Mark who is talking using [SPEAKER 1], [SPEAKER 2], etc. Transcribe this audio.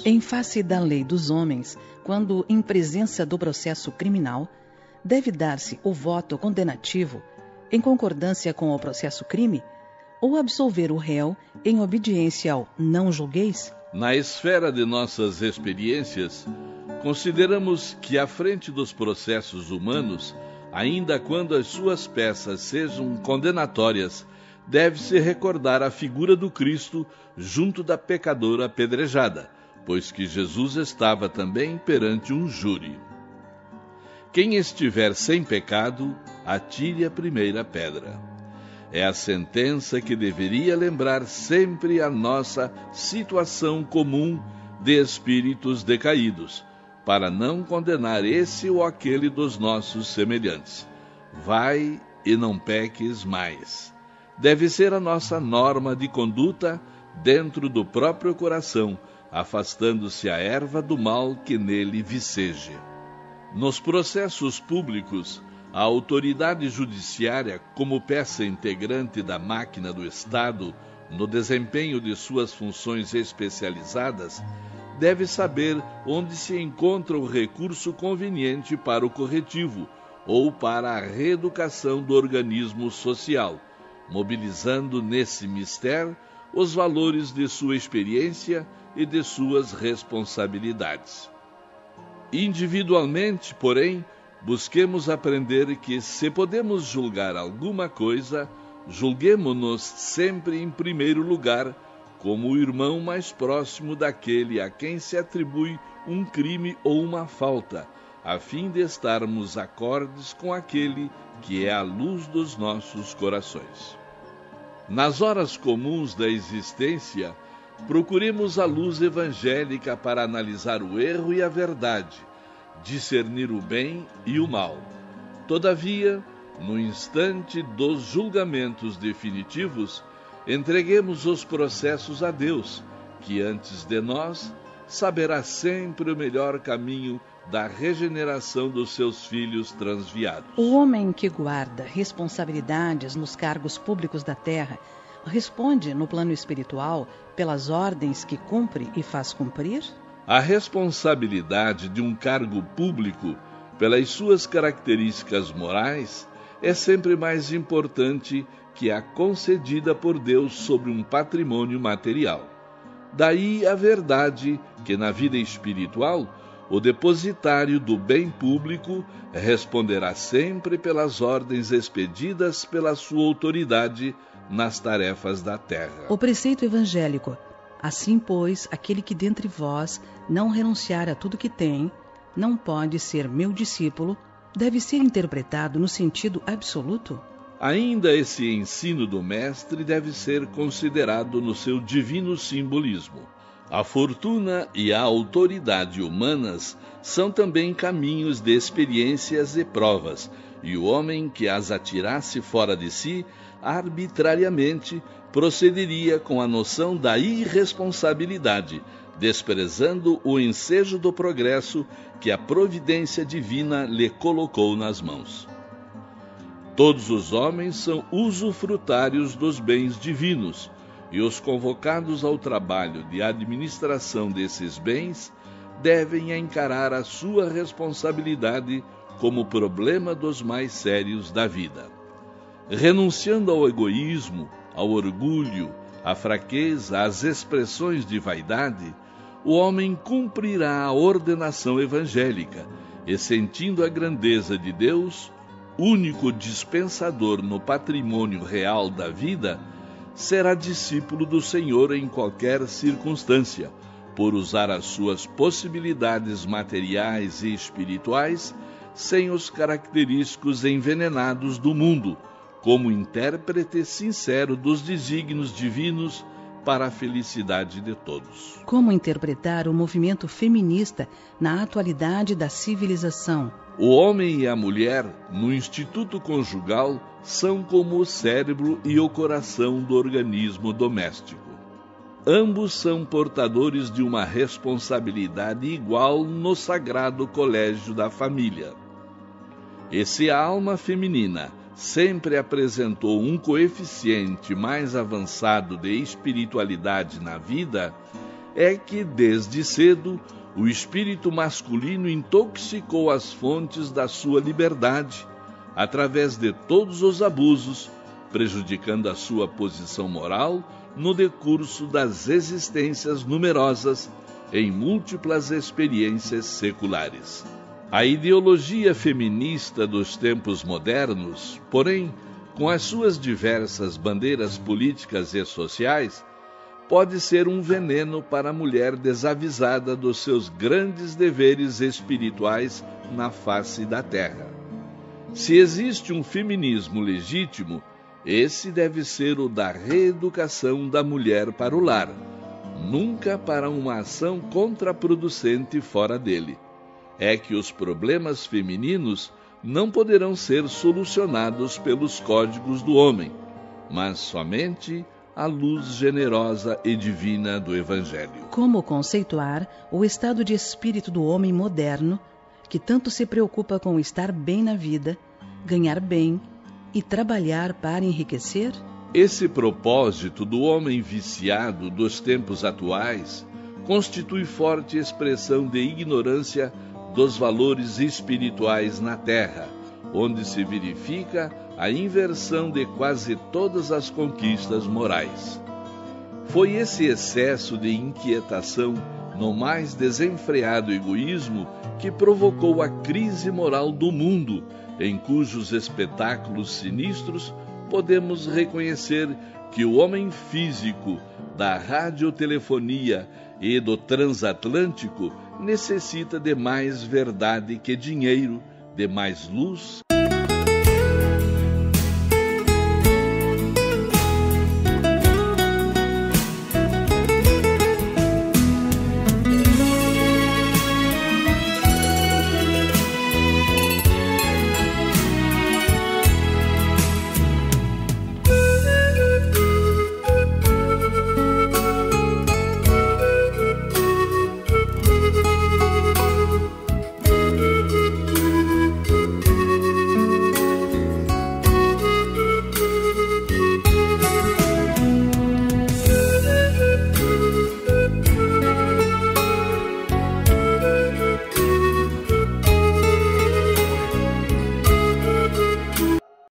[SPEAKER 1] Em face da lei dos homens, quando em presença do processo criminal, deve dar-se o voto condenativo em concordância com o processo crime ou absolver o réu em obediência ao não julgueis?
[SPEAKER 2] Na esfera de nossas experiências, consideramos que à frente dos processos humanos, ainda quando as suas peças sejam condenatórias, deve-se recordar a figura do Cristo junto da pecadora apedrejada, pois que Jesus estava também perante um júri. Quem estiver sem pecado, atire a primeira pedra. É a sentença que deveria lembrar sempre a nossa situação comum de espíritos decaídos, para não condenar esse ou aquele dos nossos semelhantes. Vai e não peques mais. Deve ser a nossa norma de conduta dentro do próprio coração, afastando-se a erva do mal que nele viceje. Nos processos públicos, a autoridade judiciária, como peça integrante da máquina do Estado, no desempenho de suas funções especializadas, deve saber onde se encontra o recurso conveniente para o corretivo ou para a reeducação do organismo social, mobilizando nesse mistério os valores de sua experiência e de suas responsabilidades. Individualmente, porém, busquemos aprender que, se podemos julgar alguma coisa, julguemo-nos sempre em primeiro lugar como o irmão mais próximo daquele a quem se atribui um crime ou uma falta, a fim de estarmos acordes com aquele que é a luz dos nossos corações. Nas horas comuns da existência, procuremos a luz evangélica para analisar o erro e a verdade, discernir o bem e o mal. Todavia, no instante dos julgamentos definitivos, entreguemos os processos a Deus, que antes de nós saberá sempre o melhor caminho da regeneração dos seus filhos transviados.
[SPEAKER 1] O homem que guarda responsabilidades nos cargos públicos da terra responde no plano espiritual pelas ordens que cumpre e faz cumprir?
[SPEAKER 2] A responsabilidade de um cargo público, pelas suas características morais, é sempre mais importante que a concedida por Deus sobre um patrimônio material. Daí a verdade que na vida espiritual, o depositário do bem público responderá sempre pelas ordens expedidas pela sua autoridade nas tarefas da terra.
[SPEAKER 1] O preceito evangélico: assim, pois, aquele que dentre vós não renunciar a tudo que tem, não pode ser meu discípulo, deve ser interpretado no sentido absoluto?
[SPEAKER 2] Ainda esse ensino do Mestre deve ser considerado no seu divino simbolismo. A fortuna e a autoridade humanas são também caminhos de experiências e provas, e o homem que as atirasse fora de si, arbitrariamente, procederia com a noção da irresponsabilidade, desprezando o ensejo do progresso que a providência divina lhe colocou nas mãos. Todos os homens são usufrutários dos bens divinos, e os convocados ao trabalho de administração desses bens devem encarar a sua responsabilidade como problema dos mais sérios da vida. Renunciando ao egoísmo, ao orgulho, à fraqueza, às expressões de vaidade, o homem cumprirá a ordenação evangélica e, sentindo a grandeza de Deus, único dispensador no patrimônio real da vida, será discípulo do Senhor em qualquer circunstância, por usar as suas possibilidades materiais e espirituais sem os característicos envenenados do mundo, como intérprete sincero dos desígnios divinos para a felicidade de todos.
[SPEAKER 1] Como interpretar o movimento feminista na atualidade da civilização?
[SPEAKER 2] O homem e a mulher, no instituto conjugal, são como o cérebro e o coração do organismo doméstico. Ambos são portadores de uma responsabilidade igual no sagrado colégio da família. E se a alma feminina sempre apresentou um coeficiente mais avançado de espiritualidade na vida, é que, desde cedo, o espírito masculino intoxicou as fontes da sua liberdade, através de todos os abusos, prejudicando a sua posição moral no decurso das existências numerosas em múltiplas experiências seculares. A ideologia feminista dos tempos modernos, porém, com as suas diversas bandeiras políticas e sociais, pode ser um veneno para a mulher desavisada dos seus grandes deveres espirituais na face da terra. Se existe um feminismo legítimo, esse deve ser o da reeducação da mulher para o lar, nunca para uma ação contraproducente fora dele. É que os problemas femininos não poderão ser solucionados pelos códigos do homem, mas somente à luz generosa e divina do Evangelho.
[SPEAKER 1] Como conceituar o estado de espírito do homem moderno, que tanto se preocupa com estar bem na vida, ganhar bem e trabalhar para enriquecer?
[SPEAKER 2] Esse propósito do homem viciado dos tempos atuais constitui forte expressão de ignorância dos valores espirituais na Terra, onde se verifica a inversão de quase todas as conquistas morais. Foi esse excesso de inquietação no mais desenfreado egoísmo que provocou a crise moral do mundo, em cujos espetáculos sinistros podemos reconhecer que o homem físico da radiotelefonia e do transatlântico necessita de mais verdade que dinheiro, de mais luz